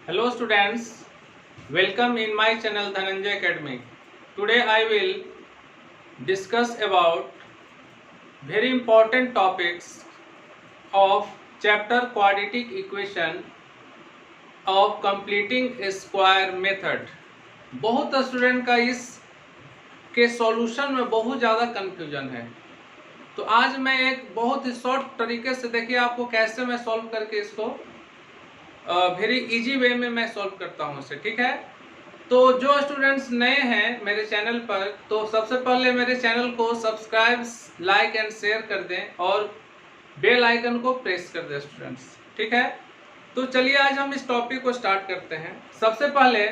Hello students, welcome in my channel Dhananjay Academy. Today I will discuss about very important topics of chapter quadratic equation of completing square method. बहुत student का इस के solution में बहुत ज़्यादा confusion है, तो आज मैं एक बहुत ही शॉर्ट तरीके से देखिए आपको कैसे मैं सॉल्व करके इसको वेरी इजी वे में मैं सॉल्व करता हूँ इसे। ठीक है, तो जो स्टूडेंट्स नए हैं मेरे चैनल पर, तो सबसे पहले मेरे चैनल को सब्सक्राइब, लाइक एंड शेयर कर दें और बेल आइकन को प्रेस कर दें स्टूडेंट्स। ठीक है, तो चलिए आज हम इस टॉपिक को स्टार्ट करते हैं। सबसे पहले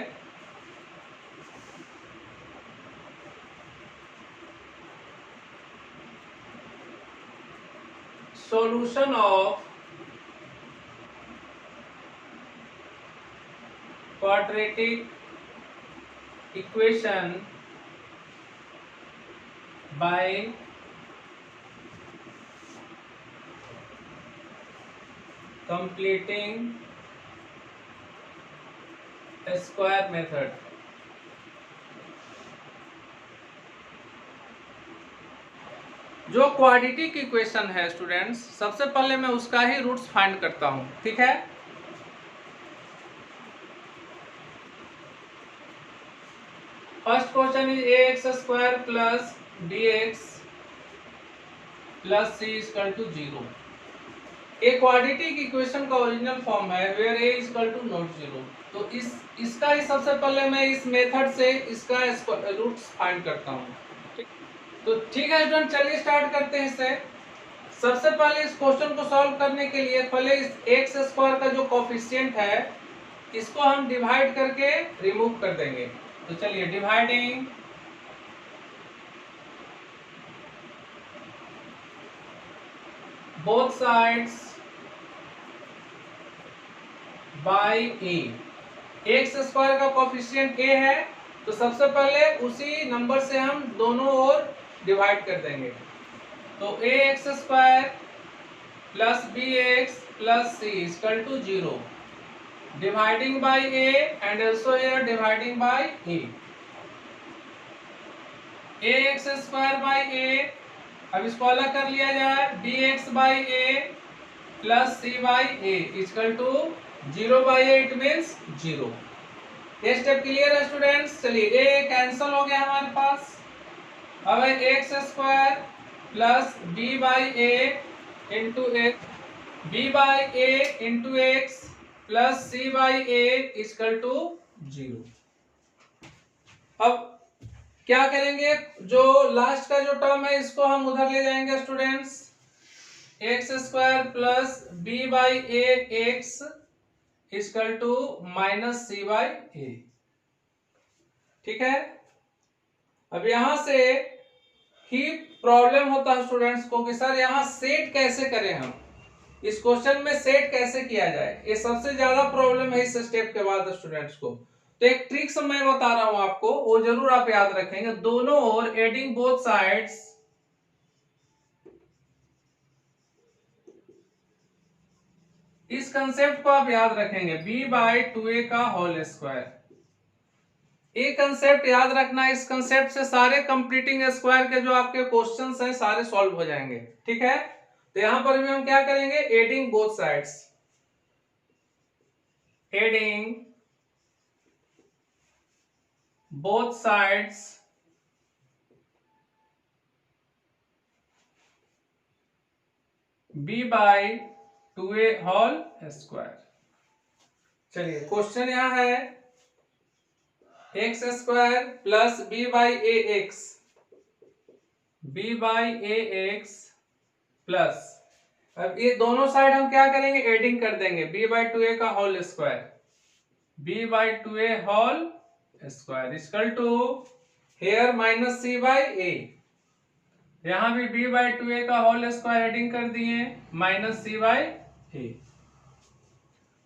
solution of quadratic equation by completing square method. जो क्वाड्रेटिक इक्वेशन है स्टूडेंट्स, सबसे पहले मैं उसका ही रूट्स फाइंड करता हूं। ठीक है, first question is ax square plus bx plus c equal to 0। एक क्वाड्रेटिक इक्वेशन का ओरिजिनल फॉर्म है where a equal to not 0। तो इसका ही सबसे पहले मैं इस मेथड से इसका रूट्स फाइंड करता हूँ। तो ठीक है स्टूडेंट, चलिए स्टार्ट करते हैं इससे। सबसे पहले इस क्वेश्चन को सॉल्व करने के लिए पहले इस एक्स स्क्वायर का जो कोफिशिएंट है इसको हम डिवाइड करके रिमूव कर देंगे। तो चलिए डिवाइडिंग बोथ साइड्स बाय ए। एक्स स्क्वायर का कोफिशिएंट ए है, तो सबसे पहले उसी नंबर से हम दोनों ओर डिवाइड कर देंगे। तो a x square plus b x plus c equal to 0, dividing by a and also here dividing by a. A x square by a, अब इसको अलग कर लिया जाए, b x by a plus c by a equal to 0 by a, it means 0। ये step clear है students. चलिए ए cancel हो गया हमारे पास। अब है x square plus b by a into x, b by a into x plus c by a equal to 0। अब क्या करेंगे, जो लास्ट का जो टर्म है इसको हम उधर ले जाएंगे students. X square plus b by a x equal to minus c by a. ठीक है, अब यहां से ही प्रॉब्लम होता है स्टूडेंट्स को कि सर यहां सेट कैसे करें, हम इस क्वेश्चन में सेट कैसे किया जाए, ये सबसे ज्यादा प्रॉब्लम है इस स्टेप के बाद स्टूडेंट्स को। तो एक ट्रिक्स मैं बता रहा हूं आपको, वो जरूर आप याद रखेंगे। दोनों ओर एडिंग बोथ साइड्स इस कंसेप्ट को आप याद रखेंगे, b बाई 2a का होल स्क्वायर। ये कंसेप्ट याद रखना, इस कंसेप्ट से सारे कंप्लीटिंग स्क्वायर के जो आपके क्वेश्चंस हैं सारे सॉल्व हो जाएंगे। ठीक है, तो यहां पर भी हम क्या करेंगे, adding both sides, adding both sides b by 2a whole square. चलिए क्वेश्चन यहां है x square plus b by a x, b by a x plus, अब ये दोनों साइड हम क्या करेंगे, एडिंग कर देंगे, b बाई 2a का whole square, b by 2a whole square equal to here minus c by a. यहां भी b बाई 2a का होल स्क्वायर एडिंग कर दिए, माइनस सी बाई ए।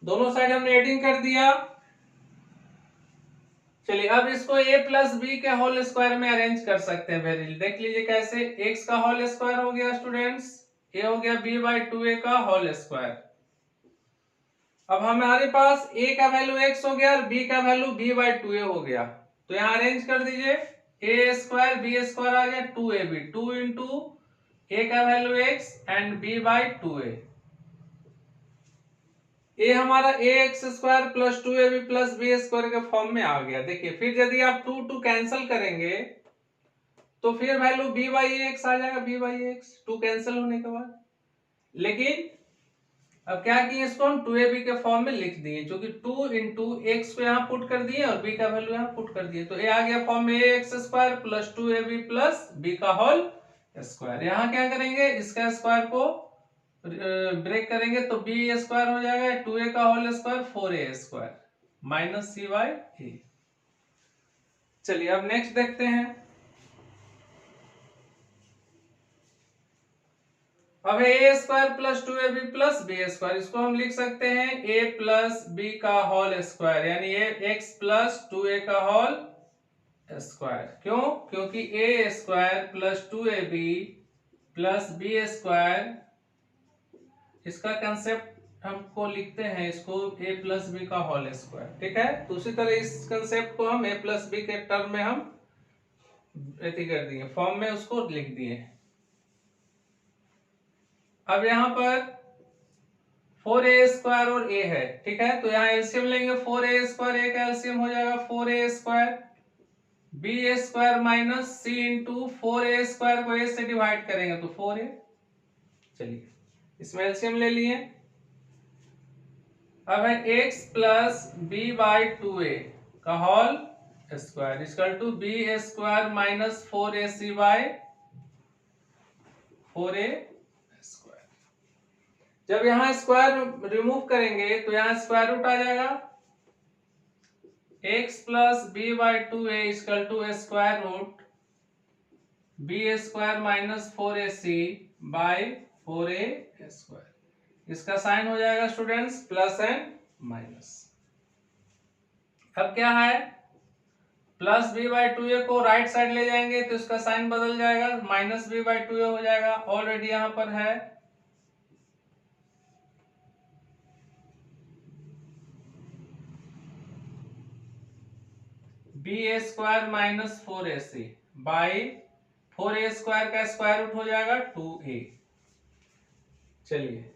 दोनों साइड हमने एडिंग कर दिया। चलिए अब इसको a प्लस बी के होल स्क्वायर में अरेंज कर सकते हैं। वेरी देख लीजिए कैसे, x का होल स्क्वायर हो गया स्टूडेंट्स, a हो गया b बाई 2a का होल स्क्वायर अब हमारे पास a का वैल्यू x हो गया और b का वैल्यू b/2a हो गया, तो यहाँ अरेंज कर दीजिए, a स्क्वायर b स्क्वायर आ गया 2ab, 2 इंटू a का value x and b/2a। a हमारा ax square plus 2ab plus b square के फॉर्म में आ गया। देखिए फिर यदि आप 2 कैंसिल करेंगे तो फिर वैल्यू b/ax आ जाएगा, b/ax 2 कैंसिल होने के बाद। लेकिन अब क्या किए, इसको हम 2ab के फॉर्म में लिख दिए, जो कि 2 इंटू एक्स को यहाँ पुट कर दिए और b का वैल्यू यहाँ पुट कर दिए, तो a आ गया फॉर्म में ax square plus 2ab plus b का होल स्क्वायर। यहाँ क्या करेंगे, इसका स्क्वायर को ब्रेक करेंगे तो b स्क्वायर हो जाएगा, 2a का whole square 4a square minus c/a। चलिए अब नेक्स्ट देखते हैं। अब a square plus 2ab plus b square, इसको हम लिख सकते हैं a प्लस b का होल स्क्वायर, यानी x प्लस 2a का होल स्क्वायर। क्यों? क्योंकि a square plus 2ab plus b square, इसका कंसेप्ट हमको लिखते हैं इसको a प्लस b का होल स्क्वायर, ठीक है। तो उसी तरह इस कंसेप्ट को हम a प्लस b के टर्म में हम ऐसे कर दिए, फॉर्म में उसको लिख दिए। अब यहाँ पर 4a स्क्वायर और a है, ठीक है, तो यहाँ एलसीएम लेंगे, 4a स्क्वायर a का एलसीएम हो जाएगा 4a square, b square minus c into 4a square को a से डिवाइड करेंगे तो 4a। चलिए इसमें एलसीएम ले लिए। अब है x प्लस b/2a का whole square equal to b square minus 4ac/4a square. जब यहाँ स्क्वायर रिमूव करेंगे तो यहाँ स्क्वायर रूट आ जाएगा, x plus b/2a equal to square root b square minus 4ac/4a square. इसका साइन हो जाएगा स्टूडेंट्स प्लस एंड माइनस। अब क्या है, प्लस b/2a को राइट साइड ले जाएंगे तो इसका साइन बदल जाएगा, माइनस b/2a हो जाएगा। ऑलरेडी यहां पर है b square minus 4ac by 4a square का स्क्वायर रूट हो जाएगा 2a। चलिए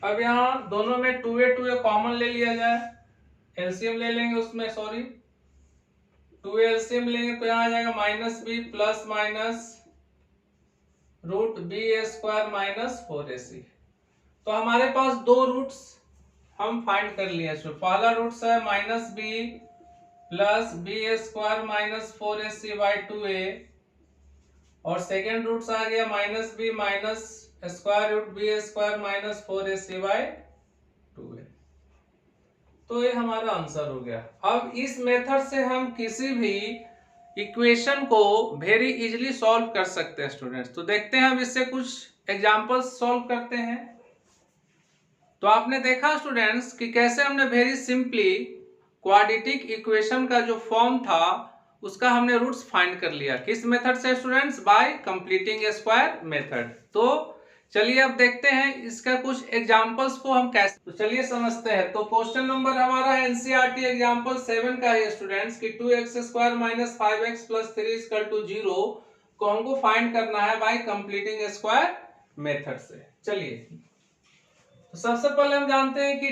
अब यहाँ दोनों में 2a कॉमन ले लिया जाए, एलसीएम ले लेंगे उसमें, सॉरी 2a एलसीएम लेंगे तो यहाँ आ जाएगा minus b plus minus root b square minus 4ac। तो हमारे पास दो रूट्स हम फाइंड कर लिए। पहला रूट्स है minus b plus b square minus 4ac/2a और सेकेंड रूट्स आ गया minus b minus square root b square minus 4ac/2a। तो ये हमारा आंसर हो गया। अब इस मेथड से हम किसी भी इक्वेशन को वेरी इजीली सॉल्व कर सकते हैं स्टूडेंट्स। तो देखते हैं हम इससे कुछ एग्जांपल्स सॉल्व करते हैं। तो आपने देखा स्टूडेंट्स कि कैसे हमने वेरी सिंपली क्वाड्रेटिक इक्वेशन का जो फॉर्म था उसका हमने रूट्स फाइंड कर लिया। किस मेथड से students? Bye completing square method. तो चलिए अब देखते हैं इसका कुछ एग्जांपल्स को हम कैसे, तो चलिए समझते हैं। तो क्वेश्चन नंबर हमारा है एनसीईआरटी एग्जांपल 7 का है स्टूडेंट्स कि 2x square minus 5x plus 3 equal to 0 को हमको फाइंड करना है बाय कंप्लीटिंग स्क्वायर मेथड से। चलिए तो सबसे पहले हम जानते हैं कि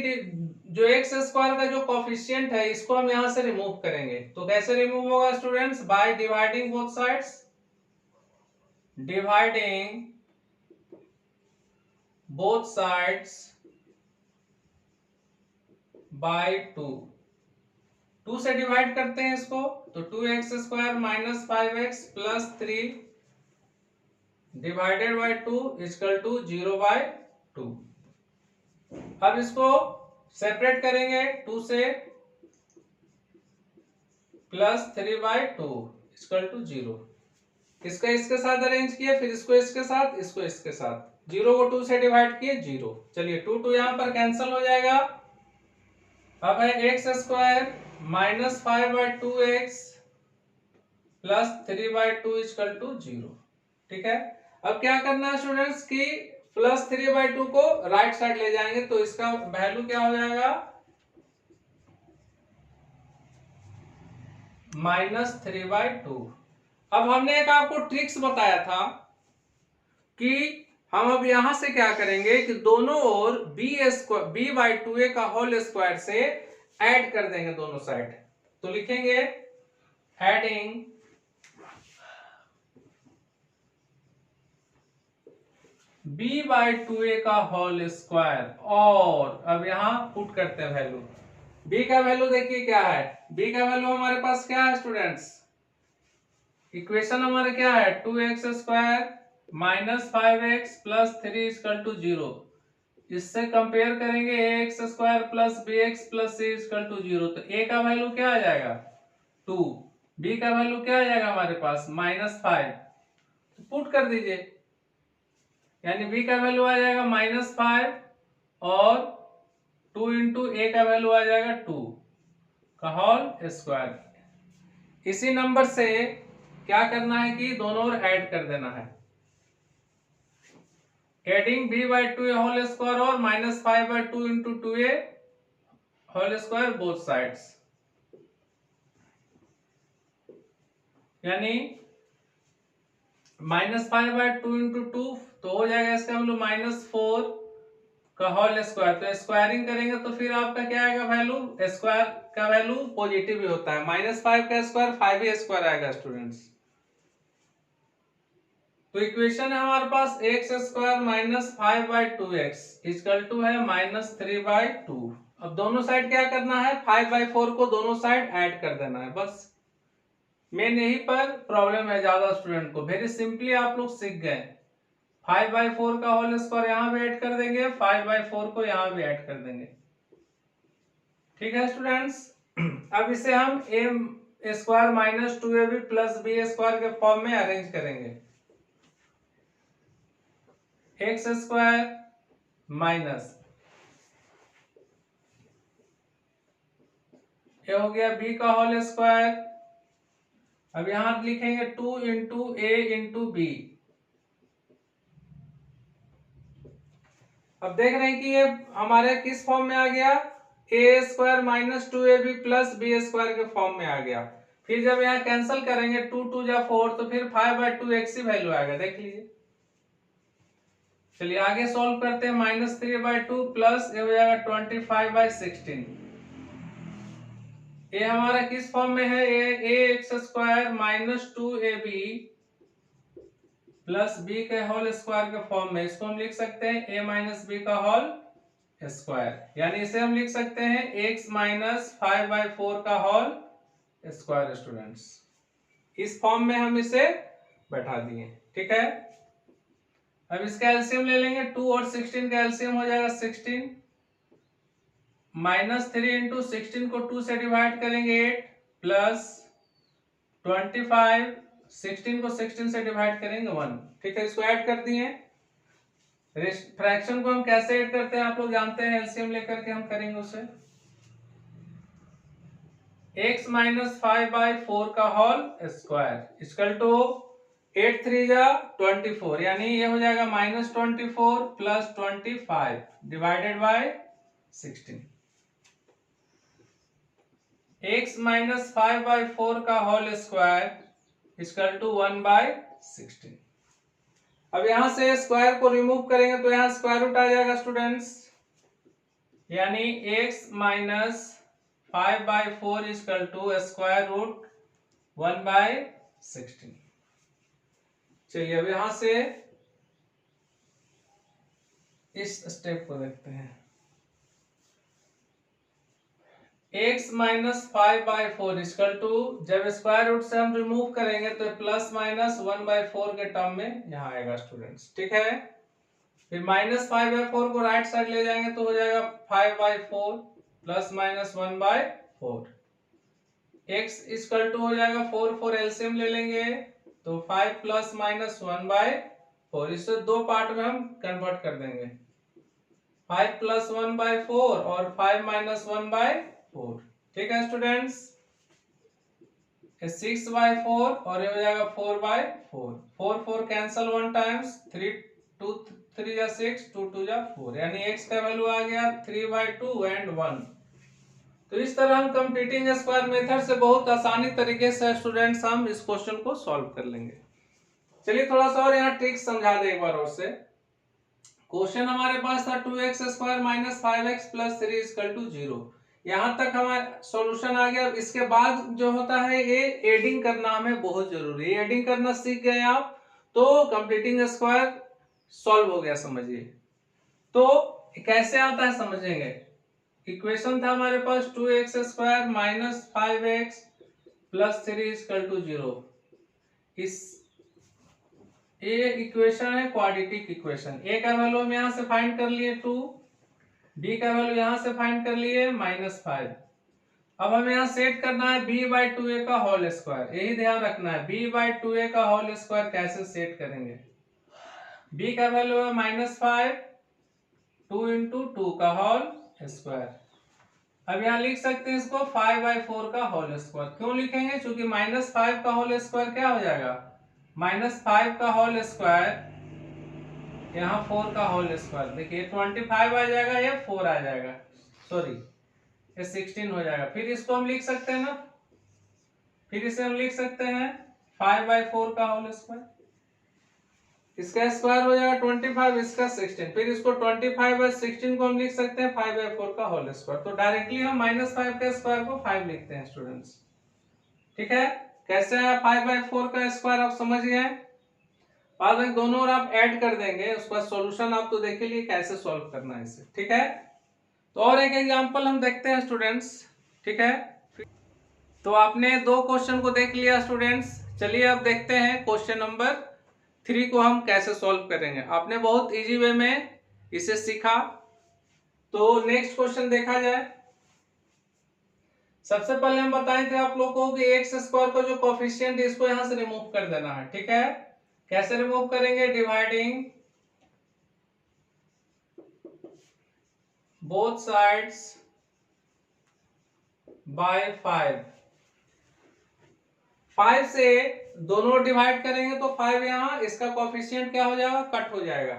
जो एक्स स्क्वायर का जो कोफिशिएंट है इसको हम यहां से रिमूव करेंगे। तो कैसे रिमूव होगा students? By dividing both sides, dividing both sides by 2। 2 से डिवाइड करते हैं इसको, तो 2x square minus 5x plus 3 divided by 2 equal to 0/2। अब इसको सेपरेट करेंगे 2 से, प्लस 3/2 इक्वल टू 0। इसका इसके साथ अरेंज किया, फिर इसको इसके साथ, इसको इसके साथ, 0 को 2 से डिवाइड किए 0। चलिए 2 यहां पर कैंसिल हो जाएगा। अब है x square minus 5/2x plus 3/2 equal to 0। ठीक है, अब क्या करना है स्टूडेंट्स कि प्लस 3/2 को राइट साइड ले जाएंगे तो इसका वैल्यू क्या हो जाएगा, -3/2। अब हमने एक आपको ट्रिक्स बताया था कि हम अब यहां से क्या करेंगे कि दोनों ओर b/2a का होल स्क्वायर से ऐड कर देंगे दोनों साइड। तो लिखेंगे एडिंग b/2a का होल स्क्वायर, और अब यहां पुट करते हैं वैल्यू। b का वैल्यू देखिए क्या है, b का वैल्यू हमारे पास क्या है स्टूडेंट्स, इक्वेशन हमारा क्या है 2x square minus 5x plus 3 equal to 0। इससे कंपेयर करेंगे ax square plus bx plus c equal to 0। तो a का वैल्यू क्या आ जाएगा 2, b का वैल्यू क्या आ जाएगा हमारे पास -5। तो पुट कर दीजिए, यानी b का वैल्यू आ जाएगा -5 और 2 इंटू ए का वैल्यू आ जाएगा 2 का होल स्क्वायर। इसी नंबर से क्या करना है कि दोनों ओर ऐड कर देना है, एडिंग b/2a होल स्क्वायर और -5/2 into 2a whole square both sides, यानी -5/2 इंटू 2 तो हो जाएगा इसका वैल्यू -4 का होल स्क्वायर। तो स्क्वायरिंग करेंगे तो फिर आपका क्या आएगा वैल्यू, स्क्वायर का वैल्यू पॉजिटिव ही होता है, -5 का स्क्वायर 5 ही स्क्वायर आएगा स्टूडेंट्स। तो इक्वेशन है हमारे पास x square -5/2x equal to है -3/2। अब दोनों साइड क्या करना है, 5/4 को दोनों साइड ऐड कर देना है, बस मेन यही पर प्रॉब्लम है ज्यादा स्टूडेंट को। वेरी सिंपली आप लोग सीख गए, 5/4 का होल स्क्वायर यहाँ भी ऐड कर देंगे, 5/4 को यहाँ भी ऐड कर देंगे। ठीक है स्टूडेंट्स, अब इसे हम a square -2ab plus b square के फॉर्म में अरेंज करेंगे। एक्स स्क्वायर माइनस ये हो गया b का होल स्क्वायर। अब यहां लिखेंगे 2 इंटू ए इंटू बी। अब देख रहे हैं कि ये हमारे किस फॉर्म में आ गया, a square -2ab plus b square के फॉर्म में आ गया। फिर जब यहाँ कैंसिल करेंगे 2 2 जा 4 तो फिर 5/2 x ही वैल्यू आएगा, देख लीजिए। चलिए आगे सॉल्व करते हैं, -3/2 प्लस ये हो जाएगा 25/16। ये हमारा किस फॉर्म में है, a x square -2ab plus b के होल स्क्वायर के फॉर्म में। इसको हम लिख सकते हैं a माइनस बी का होल स्क्वायर, यानी इसे हम लिख सकते हैं x -5/4 का होल स्क्वायर। स्टूडेंट्स इस फॉर्म में हम इसे बैठा दिए। ठीक है, अब इसका एलसीएम ले लेंगे, 2 और 16 का एलसीएम हो जाएगा 16, -3 इंटू 16 को 2 से डिवाइड करेंगे 8 प्लस 25, 16 को 16 से डिवाइड करेंगे 1। ठीक है, इसको ऐड कर दिए। फ्रैक्शन को हम कैसे ऐड करते हैं आप लोग जानते हैं, एलसीएम लेकर के हम करेंगे उसे। x -5/4 का होल स्क्वायर इक्वल टू 8 3 जा 24, यानी ये हो जाएगा -24 प्लस 25 डिवाइडेड बाय 16। x -5/4 का होल स्क्वायर इक्वल टू 1/16। अब यहां से स्क्वायर को रिमूव करेंगे तो यहां स्क्वायर रूट आ जाएगा स्टूडेंट्स, यानी x -5/4 equal to square root 1/16। चलिए अब यहां से इस स्टेप को देखते हैं, x -5/4 इक्वल टू, जब स्क्वायर रूट से हम रिमूव करेंगे तो +-1/4 के टर्म में यहाँ आएगा स्टूडेंट्स। ठीक है, फिर -5/4 को राइट साइड ले जाएंगे तो हो जाएगा 5/4 +-1/4। x इक्वल टू हो जाएगा 4 4 एलसीएम ले लेंगे तो 5 +-1/4, इससे दो पार्ट में हम कन्वर्ट कर देंगे, 5 +1/4 और 5 -1/4। ठीक है स्टूडेंट्स, 6 बाई 4 और ये हो जाएगा 4 बाई 4, 4 4 कैंसल 1 टाइम्स, 3 2 3 जा 6, 2 2 जा 4, यानी x का वैल्यू आ गया 3 बाई 2 एंड 1। तो इस तरह हम कंप्लीटिंग स्क्वायर मेथड से बहुत आसानी तरीके से स्टूडेंट्स हम इस क्वेश्चन को सॉल्व कर लेंगे। चलिए थोड़ा सा और यहाँ ट्रिक समझा दे एक बार और से। क्वेश्चन हमारे पास था 2x square minus 5x plus 3 equal to 0। यहाँ तक हमारा सॉल्यूशन आ गया। इसके बाद जो होता है ये एडिंग करना हमें बहुत जरूरी है। एडिंग करना सीख गए आप तो कंप्लीटिंग स्क्वायर सॉल्व हो गया समझिए। तो कैसे आता है समझेंगे। इक्वेशन था हमारे पास 2x square minus 5x plus 3 equal to 0। इस ये इक्वेशन है क्वाड्रेटिक इक्वेशन। ए का वैल्यू हम यहां से फाइंड कर लिए 2, बी का वैल्यू यहां से फाइंड कर लिए -5। अब हमें यहां सेट करना है b बाई 2a का होल स्क्वायर। यही ध्यान रखना है b बाई 2a का होल स्क्वायर कैसे सेट करेंगे। b का वैल्यू है -5, 2 इंटू 2 का होल स्क्वायर। अब यहाँ लिख सकते हैं इसको 5 बाई 4 का होल स्क्वायर। क्यों लिखेंगे, क्योंकि -5 का होल स्क्वायर क्या हो जाएगा, -5 का होल स्क्वायर यहाँ 4 का होल स्क्वायर। देखिए 25 आ जाएगा, या 4 आ जाएगा, सॉरी ये 16 हो जाएगा। फिर इसको हम लिख सकते हैं ना, फिर इसे हम लिख सकते हैं 5 बाई 4 का होल स्क्वायर। इसका स्क्वायर हो जाएगा 25, इसका 16। फिर इसको 25 बाई 16 को हम लिख सकते हैं 5 बाई 4 का होल स्क्वायर। तो डायरेक्टली हम -5 के स्क्वायर को 5 लिखते हैं स्टूडेंट्स। ठीक है, कैसे आया 5 बाई 4 का स्क्वायर, आप समझ गए। बाद में दोनों और आप ऐड कर देंगे, उसका सॉल्यूशन आप तो देख लिए कैसे सॉल्व करना है इसे। ठीक है, तो और एक एग्जांपल हम देखते हैं स्टूडेंट्स। ठीक है, तो आपने दो क्वेश्चन को देख लिया स्टूडेंट्स। चलिए अब देखते हैं क्वेश्चन नंबर 3 को हम कैसे सॉल्व करेंगे। आपने बहुत इजी वे में इसे सीखा। तो नेक्स्ट क्वेश्चन देखा जाए। सबसे पहले हम बताए थे आप लोगों को कि एक्स स्क्वायर का जो कोफिशिएंट है इसको यहां से रिमूव कर देना है। ठीक है, कैसे रिमूव करेंगे, डिवाइडिंग बोथ साइड्स बाय 5 से दोनों डिवाइड करेंगे तो 5 यहाँ इसका कोफिशिएंट क्या हो जाएगा, कट हो जाएगा।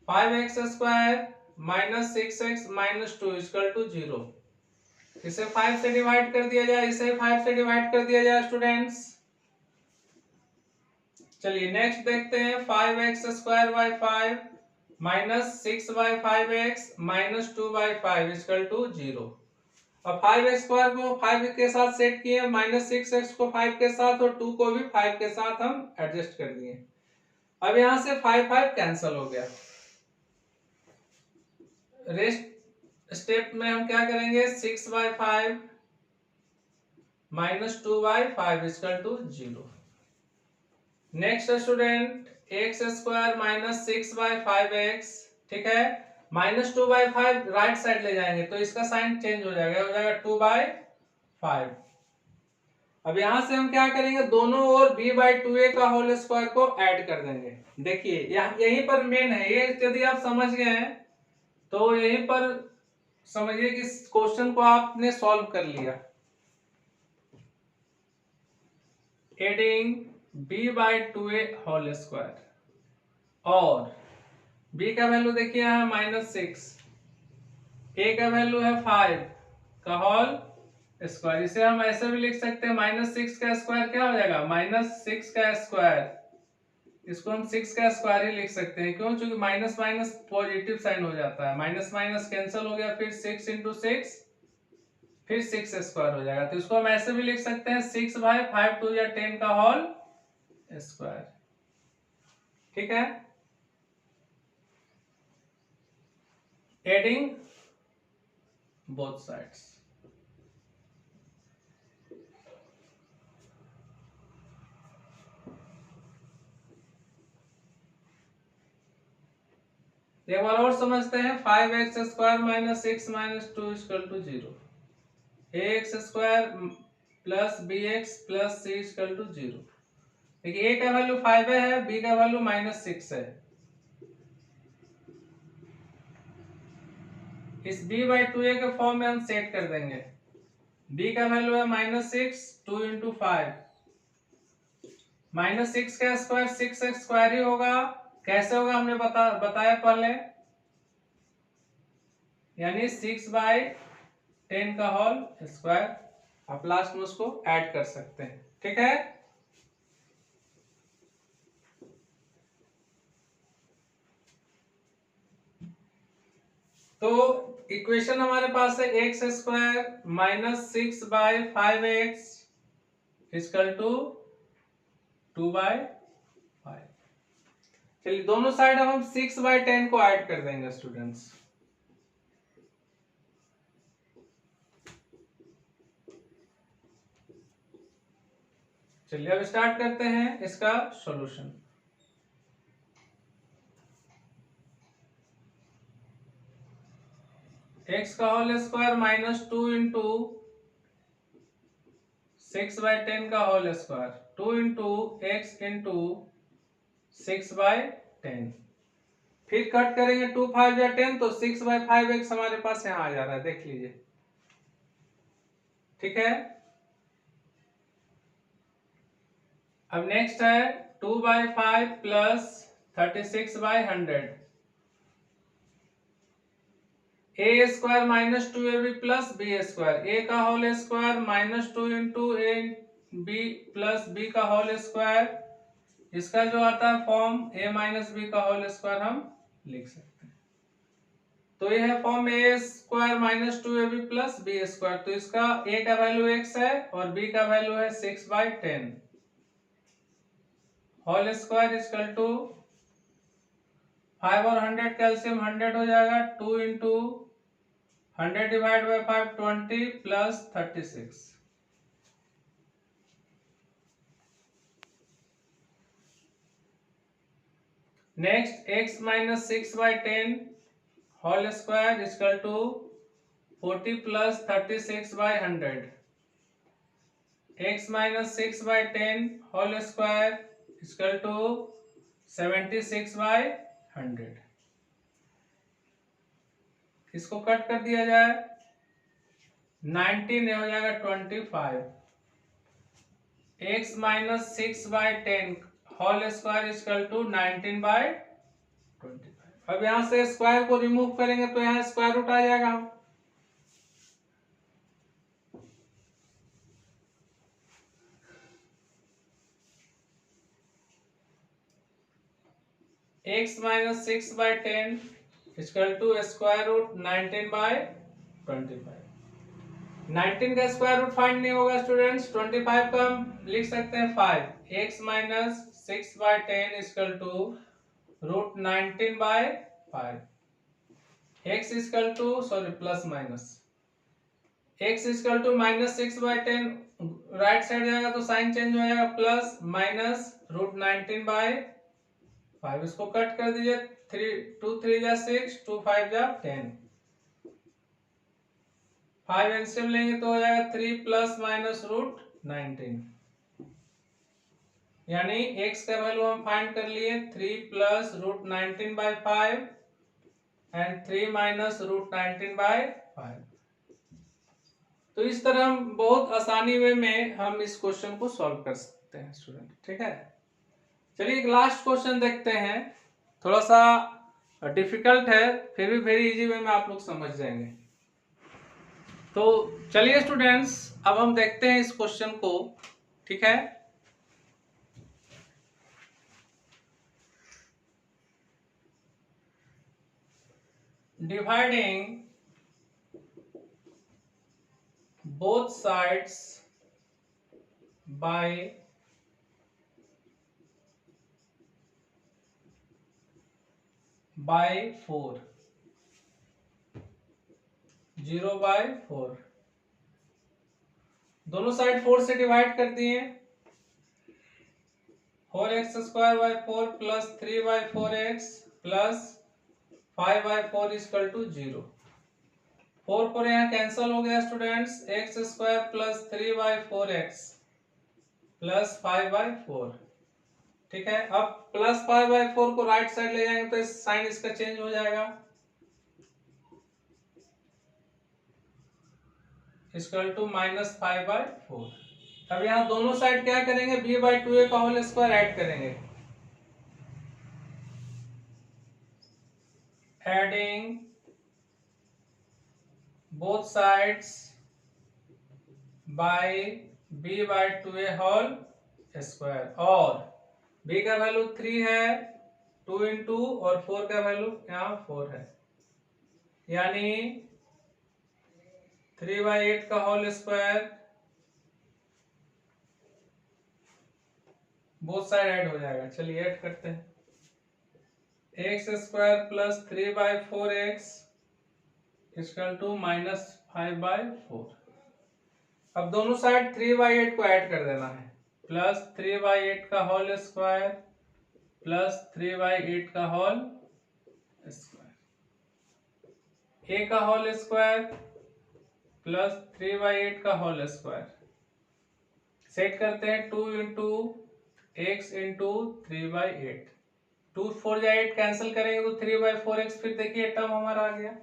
5x square minus 6x minus 2 equal to 0। इसे 5 से डिवाइड कर दिया जाए, इसे 5 से डिवाइड कर दिया जाए स्टूडेंट्स। चलिए नेक्स्ट देखते हैं 5x square by 5 minus 6 by 5x minus 2 by 5 equal to 0। अब 5 स्क्वायर को 5 के साथ सेट किए, माइनस 6x को 5 के साथ और 2 को भी 5 के साथ हम एडजस्ट कर दिए। अब यहां से 5 5 कैंसिल हो गया। रेस्ट स्टेप में हम क्या करेंगे, 6 by 5 minus 2 by 5 equal to 0। Next student x square minus 6 by 5x। ठीक है, माइनस 2 बाय 5 राइट साइड ले जाएंगे तो इसका साइन चेंज हो जाएगा, हो जाएगा 2 बाय 5। अब यहां से हम क्या करेंगे, दोनों ओर b बाय 2a का होल स्क्वायर को ऐड कर देंगे। देखिए यहीं पर मेन है ये, यदि आप समझ गए हैं तो यहीं पर समझिए कि क्वेश्चन को आपने सॉल्व कर लिया। Adding b by 2a whole square और b का वैल्यू देखिए यहाँ -6, a का वैल्यू है 5 का होल स्क्वायर। इसे हम ऐसे भी लिख सकते हैं -6 का स्क्वायर क्या हो जाएगा, -6 का स्क्वायर। इसको हम 6 का स्क्वायर ही लिख सकते हैं, क्यों, क्योंकि माइनस माइनस पॉजिटिव साइन हो जाता है, माइनस माइनस कैंसिल हो गया, फिर 6 इंटू 6 फिर 6 स्क्वायर हो जाएगा। तो इसको हम ऐसे भी लिख सकते हैं 6 बाय 5 2 या 10 का होल स्क्वायर। ठीक है, एडिंग बोथ साइड्स। एक बार और समझते हैं 5x square minus 6 minus 2 equal to 0। ax square plus bx plus c equal to 0। देखिए a का वैल्यू 5 है, b का वैल्यू -6 है। इस b बाई 2a के फॉर्म में हम सेट कर देंगे। b का वैल्यू है -6, 2 इंटू 5, -6 का स्क्वायर 6x स्क्वायर ही होगा। कैसे होगा हमने बताया पहले, यानी 6/10 का होल स्क्वायर। आप लास्ट में उसको ऐड कर सकते हैं, ठीक है। तो इक्वेशन हमारे पास है x square -6/5x equal to 2/5। चलिए दोनों साइड हम 6/10 को ऐड कर देंगे स्टूडेंट्स। चलिए अब स्टार्ट करते हैं इसका सॉल्यूशन। एक्स का होल स्क्वायर -2 इंटू 6/10 का whole square, 2 into x into 6/10। फिर कट करेंगे 2 5 या 10, तो 6/5x हमारे पास यहाँ आ जा रहा है, देख लीजिए, ठीक है। अब नेक्स्ट है 2/5 plus 36/100, a square -2ab plus b square, a का whole square -2 into a b plus b का होल स्क्वायर, इसका जो आता है फॉर्म a माइनस बी का होल स्क्वायर हम लिख सकते हैं। तो ये है form a square -2ab plus b square. तो इसका a का वैल्यू x है और b का वैल्यू है 6/10 होल स्क्वायर इक्वल टू 5 और 100 कैल्सियम 100 हो जाएगा, 2 इंटू 100 divide by 5 20 plus 36। Next x minus 6/10 whole square equal to 40 plus 36/100, x minus 6/10 whole square equal to 76/100। इसको कट कर दिया जाए, 19 हो जाएगा 25, x minus 6/10 whole square equal to 19/25। अब यहां से स्क्वायर को रिमूव करेंगे तो यहाँ स्क्वायर रूट आ जाएगा। x minus 6/10 equal to square root 19/25। 19 का स्क्वायर रूट फाइंड नहीं होगा स्टूडेंट्स, 25 का हम लिख सकते हैं 5। x minus 6/10 equal to root 19/5। x equal to sorry plus minus, x equal to -6/10 right side जाएगा तो साइन चेंज हो जाएगा, प्लस माइनस रूट 19/5। इसको कट कर दीजिए, 2 3 जा 6, 2 5 जा 10, 5 एलसीएम लेंगे तो हो जाएगा 3 प्लस माइनस रूट 19। यानी x का वैल्यू हम फाइंड कर लिए 3 plus root 19/5 and 3 minus root 19/5। तो इस तरह हम बहुत आसानी वे में हम इस क्वेश्चन को सॉल्व कर सकते हैं स्टूडेंट, ठीक है। चलिए एक लास्ट क्वेश्चन देखते हैं, थोड़ा सा डिफिकल्ट है, फिर भी वेरी इजी वे में आप लोग समझ जाएंगे। तो चलिए स्टूडेंट्स अब हम देखते हैं इस क्वेश्चन को, ठीक है। Dividing both sides by 4, 0/4। दोनों साइड 4 से डिवाइड कर दिए, 4x² 4 plus 3/4x plus 5/4 equal to 0। 4 यहाँ कैंसल हो गया students, x² plus 3/4x plus 5/4, ठीक है। अब प्लस 5/4 को राइट साइड ले जाएंगे तो साइन इसका चेंज हो जाएगा, इक्वल टू -5/4। अब यहाँ दोनों साइड क्या करेंगे, b/2a का होल स्क्वायर ऐड करेंगे। Adding both sides by b/2a whole square, और b का वैल्यू 3 है, 2 इंटू और 4 का वैल्यू यहाँ 4 है, यानी 3/8 का whole square, both side add हो जाएगा। चलिए ऐड करते हैं, x² plus 3/4x equal to -5/4। अब दोनों साइड 3/8 को ऐड कर देना है, प्लस 3/8 का होल स्क्वायर प्लस 3/8 का होल स्क्वायर, a का होल स्क्वायर प्लस 3/8 का होल स्क्वायर। सेट करते हैं 2 इंटू x इंटू 3/8, 2 4 या 8 कैंसिल करेंगे तो 3/4x, फिर देखिए टर्म हमारा आ गया,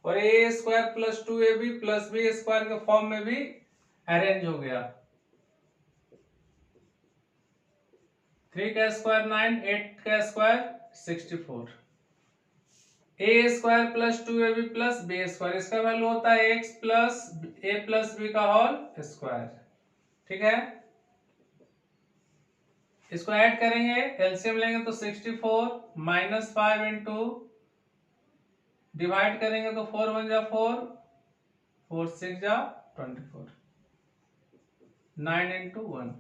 और a² plus 2ab plus b² के फॉर्म में भी अरेंज हो गया। 3 का स्क्वायर 9, 8 का square 64, a² plus 2ab plus b², इसका वैल्यू होता है x plus a plus b का होल स्क्वायर। ठीक है, इसको ऐड करेंगे, एलसीएम लेंगे तो 64 -5 इंटू, डिवाइड करेंगे तो 4 1 जा 4, 4 6 जा 24, 9 इंटू 1,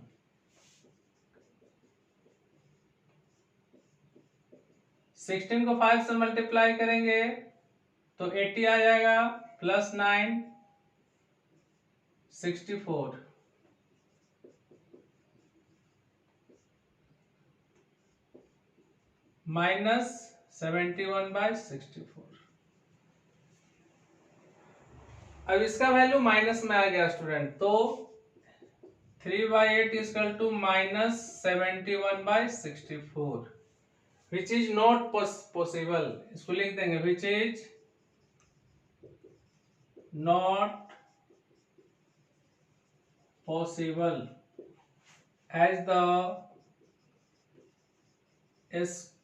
16 को 5 से मल्टीप्लाई करेंगे तो 80 आ जाएगा, प्लस 9 64 माइनस 71/64। अब इसका वैल्यू माइनस में आ गया स्टूडेंट, तो 3/8 equal to -71/64, which is not possible. इसको लिख देंगे, which is not possible as the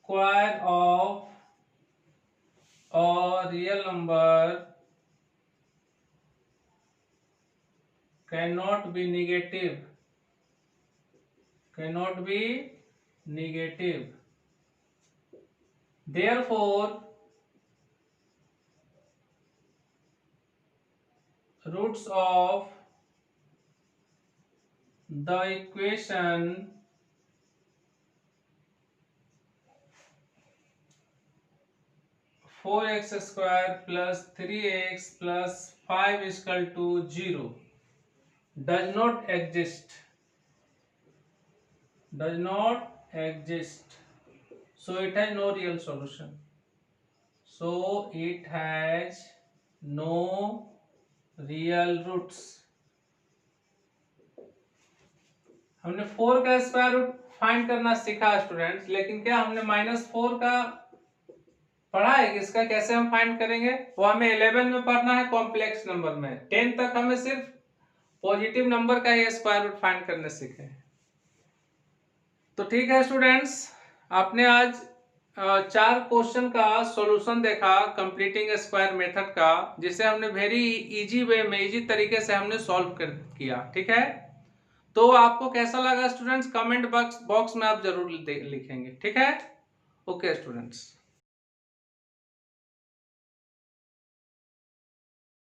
square of a real number cannot be negative, therefore roots of the equation 4x² plus 3x plus 5 is equal to 0 does not exist, so it has no real solution, so it has no real roots। हमने 4 का square root find करना सीखा students, लेकिन क्या हमने -4 का पढ़ा है कि इसका कैसे हम फाइंड करेंगे, वो हमें 11 में पढ़ना है कॉम्प्लेक्स नंबर में। 10 तक हमें सिर्फ पॉजिटिव नंबर का ही स्क्वायर रूट फाइंड करने सीखे हैं। तो ठीक है स्टूडेंट्स, आपने आज 4 क्वेश्चन का सॉल्यूशन देखा कंप्लीटिंग स्क्वायर मेथड का, जिसे हमने वेरी इजी वे में, इजी तरीके से हमने सॉल्व किया। ठीक है, तो आपको कैसा लगा स्टूडेंट्स, कमेंट बॉक्स में आप जरूर लिखेंगे। ठीक है, ओके स्टूडेंट्स।